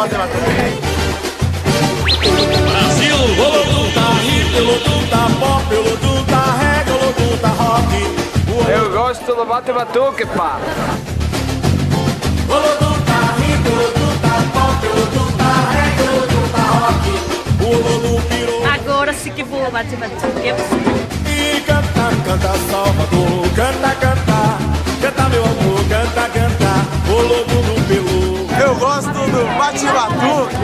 bate batuque. Brasil! Olodum tá hip, Olodum tá pop, Olodum tá reggae, Olodum tá rock. Eu gosto do bate batuque, pá. Olodum tá hip, Olodum tá pop, Olodum tá reggae, Olodum tá rock. O Olodum pirou Agora sim que vou bater batuque. e canta, canta Salvador, canta, canta, canta meu amor, canta, canta. Olodum do Peru. Eu gosto do bate batuque.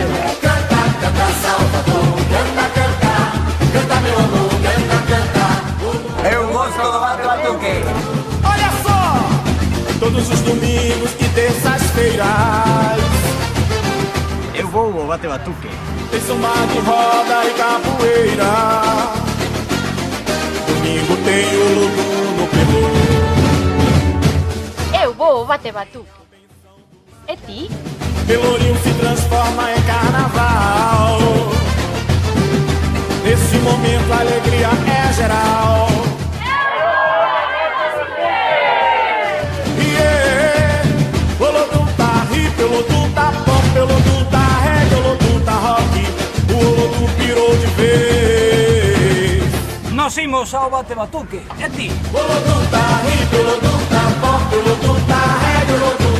Canta, canta Salvador, canta, canta, canta meu amor, canta, canta. Eu gosto do bate batuque. Olha só! Todos os domingos e terças-feiras Eu vou ao bate batuque. tem samba de roda e capoeira. Domingo tem Olodum no Peru. Eu vou bater batuque. É ti? Pelourinho se transforma em carnaval. Nesse momento a alegria é geral. Yeah. Olodum tá hip, Olodum tá pop, Olodum tá reggae, Olodum tá rock. O Olodum pirou de vez. Nós imos ao bate batuque. É ti. Olodum tá hip, Olodum tá pop, Olodum tá reggae, Olodum